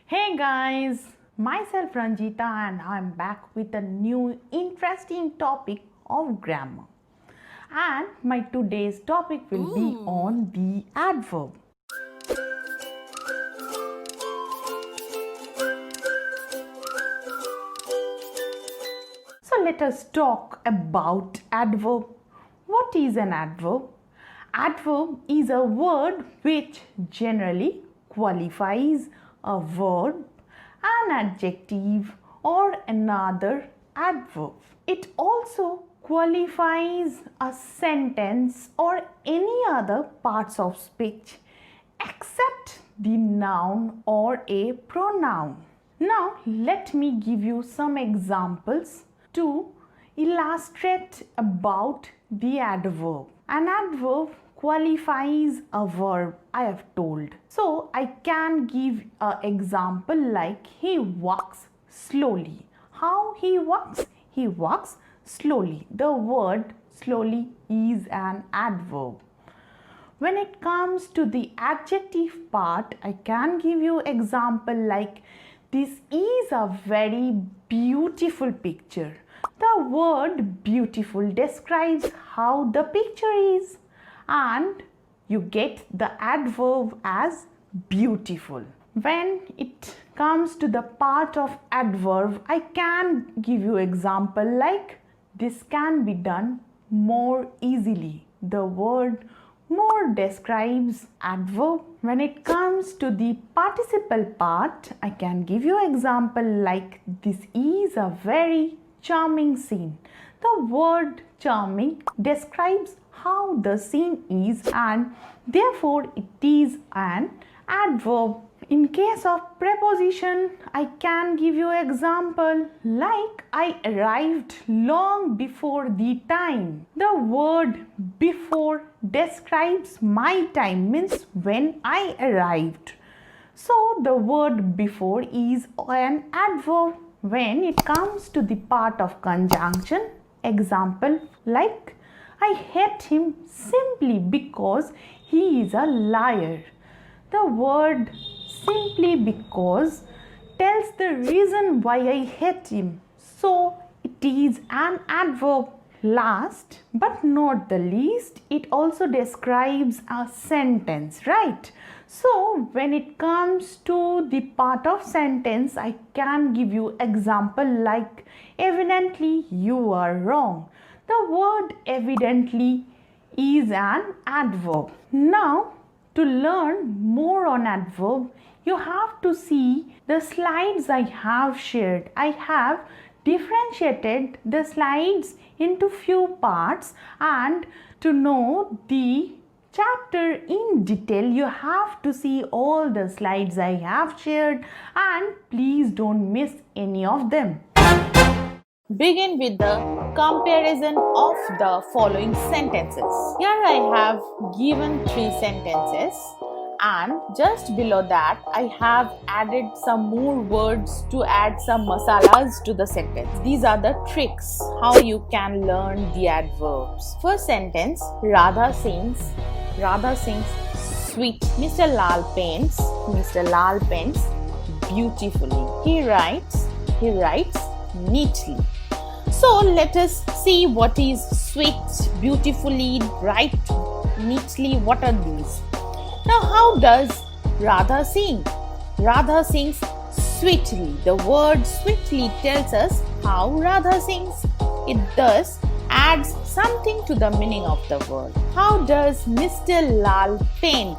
Hey guys, myself Ranjita and I'm back with a new interesting topic of grammar. And my today's topic will be on the adverb. So let us talk about adverb. What is an adverb? Adverb is a word which generally qualifies a verb, an adjective or another adverb. It also qualifies a sentence or any other parts of speech except the noun or a pronoun. Now let me give you some examples to illustrate about the adverb. An adverb qualifies a verb, I have told. So I can give an example like he walks slowly. How he walks? He walks slowly. The word slowly is an adverb. When it comes to the adjective part, I can give you example like this is a very beautiful picture. The word beautiful describes how the picture is and you get the adverb as beautiful. When it comes to the part of adverb, I can give you example like this can be done more easily. The word more describes adverb. When it comes to the participle part, I can give you example like this is a very charming scene. The word charming describes how the scene is and therefore it is an adverb. In case of preposition, I can give you example like I arrived long before the time. The word before describes my time, means when I arrived. So the word before is an adverb. When it comes to the part of conjunction, example like I hate him simply because he is a liar. The word simply because tells the reason why I hate him. So it is an adverb. Last but not the least, it also describes a sentence, right? So when it comes to the part of sentence, I can give you example like evidently you are wrong. The word evidently is an adverb. Now to learn more on adverb, you have to see the slides I have shared. I have differentiated the slides into few parts, and to know the chapter in detail you have to see all the slides I have shared, and please don't miss any of them. Begin with the comparison of the following sentences. Here I have given 3 sentences and just below that I have added some more words to add some masalas to the sentence. These are the tricks how you can learn the adverbs. First sentence, Radha sings sweet. Mr. Lal paints beautifully. He writes neatly. So let us see what is sweet, beautifully, write neatly. What are these? Now how does Radha sing? Radha sings sweetly. The word sweetly tells us how Radha sings. It thus adds something to the meaning of the word. How does Mr. Lal paint?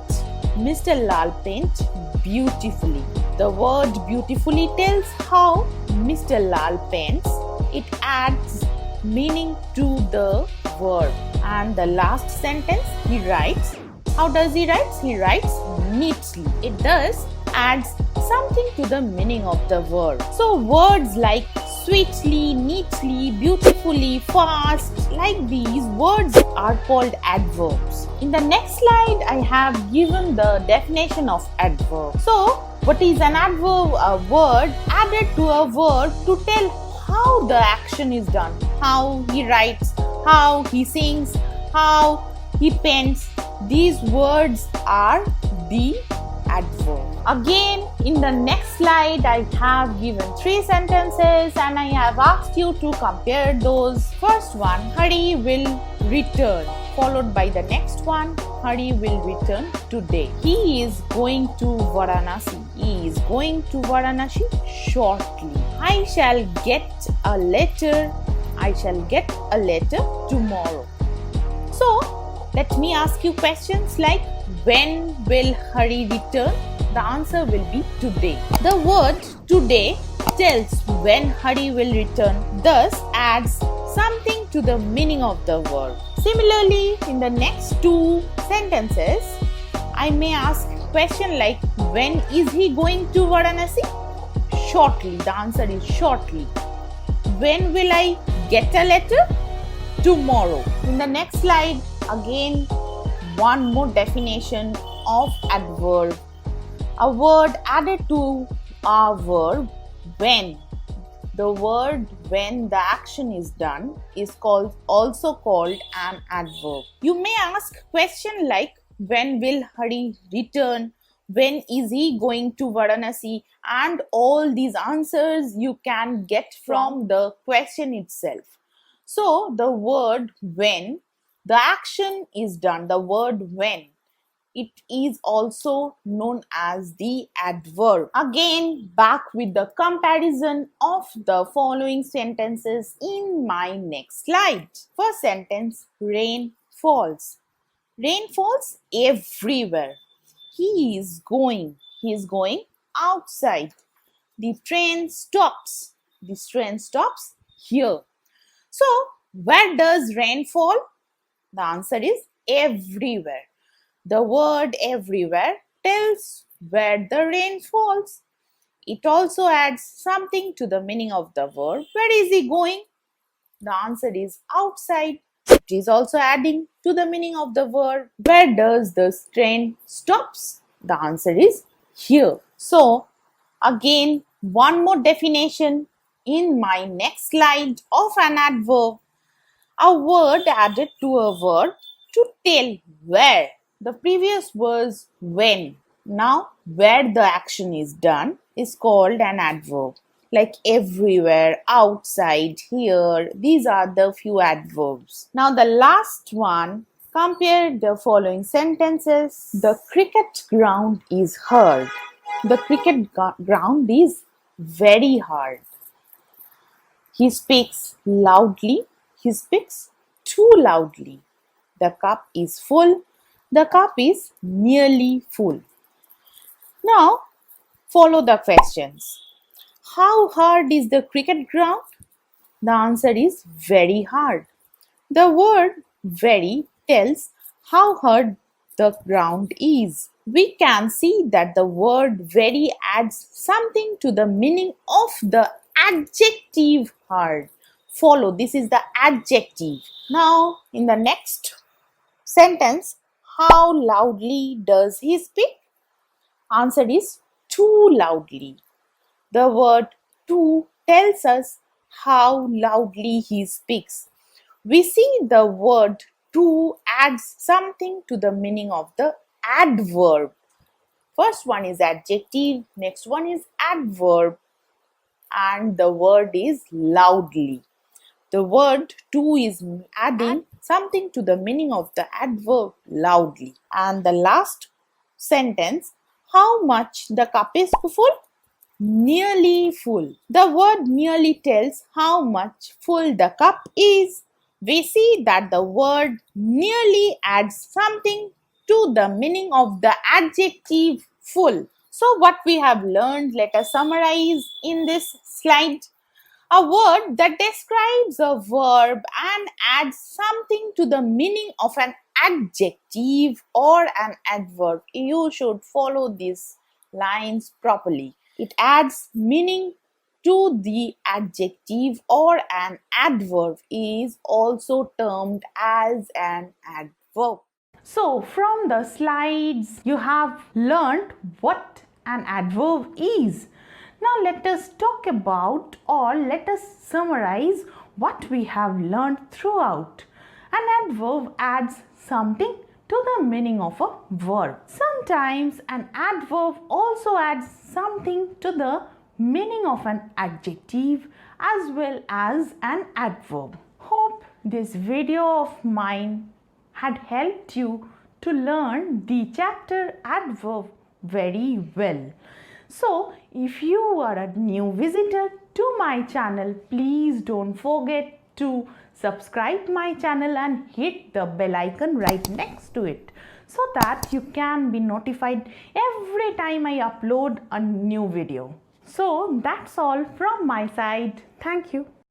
Mr. Lal paint beautifully. The word beautifully tells how Mr. Lal paints. It adds meaning to the word. And the last sentence, he writes. How does he write? He writes neatly. It thus adds something to the meaning of the word. So words like sweetly, neatly, beautifully, fast, like these words are called adverbs. In the next slide, I have given the definition of adverb. So what is an adverb? A word added to a verb to tell how the action is done. How he writes, how he sings, how he paints. These words are the adverb. Again, in the next slide, I have given 3 sentences and I have asked you to compare those. First one, Hari will return, followed by the next one, Hari will return today. He is going to Varanasi. He is going to Varanasi shortly. I shall get a letter. I shall get a letter tomorrow. So, let me ask you questions like, when will Hari return? The answer will be today. The word today tells when Hari will return, thus adds something to the meaning of the word. Similarly, in the next 2 sentences, I may ask a question like, when is he going to Varanasi? Shortly. The answer is shortly. When will I get a letter? Tomorrow. In the next slide, again, one more definition of adverb. A word added to our verb when. The word when the action is done is also called an adverb. You may ask question like, when will Hari return? When is he going to Varanasi? And all these answers you can get from the question itself. So the word when, the action is done, the word when, it is also known as the adverb. Again, back with the comparison of the following sentences in my next slide. First sentence, rain falls. Rain falls everywhere. He is going outside. The train stops. This train stops here. So, where does rain fall? The answer is everywhere. The word everywhere tells where the rain falls. It also adds something to the meaning of the verb. Where is he going? The answer is outside. It is also adding to the meaning of the verb. Where does the train stops? The answer is here. So, again, one more definition in my next slide of an adverb. A word added to a verb to tell where. The previous was when. Now, where the action is done is called an adverb. Like everywhere, outside, here. These are the few adverbs. Now, the last one, compare the following sentences. The cricket ground is hard. The cricket ground is very hard. He speaks loudly. He speaks too loudly. The cup is full. The cup is nearly full. Now, follow the questions. How hard is the cricket ground? The answer is very hard. The word very tells how hard the ground is. We can see that the word very adds something to the meaning of the adjective hard. Follow, this is the adjective. Now, in the next sentence, how loudly does he speak? Answer is too loudly. The word too tells us how loudly he speaks. We see the word too adds something to the meaning of the adverb. First one is adjective, next one is adverb, and the word is loudly. The word too is adding something to the meaning of the adverb loudly. And the last sentence, how much the cup is full? Nearly full. The word nearly tells how much full the cup is. We see that the word nearly adds something to the meaning of the adjective full. So what we have learned, let us summarize in this slide. A word that describes a verb and adds something to the meaning of an adjective or an adverb. You should follow these lines properly. It adds meaning to the adjective or an adverb is also termed as an adverb. So, from the slides, you have learned what an adverb is. Now, let us talk about or let us summarize what we have learned throughout. An adverb adds something to the meaning of a verb. Sometimes an adverb also adds something to the meaning of an adjective as well as an adverb. Hope this video of mine had helped you to learn the chapter adverb very well. So, if you are a new visitor to my channel, please don't forget to subscribe my channel and hit the bell icon right next to it so that you can be notified every time I upload a new video. So, that's all from my side. Thank you.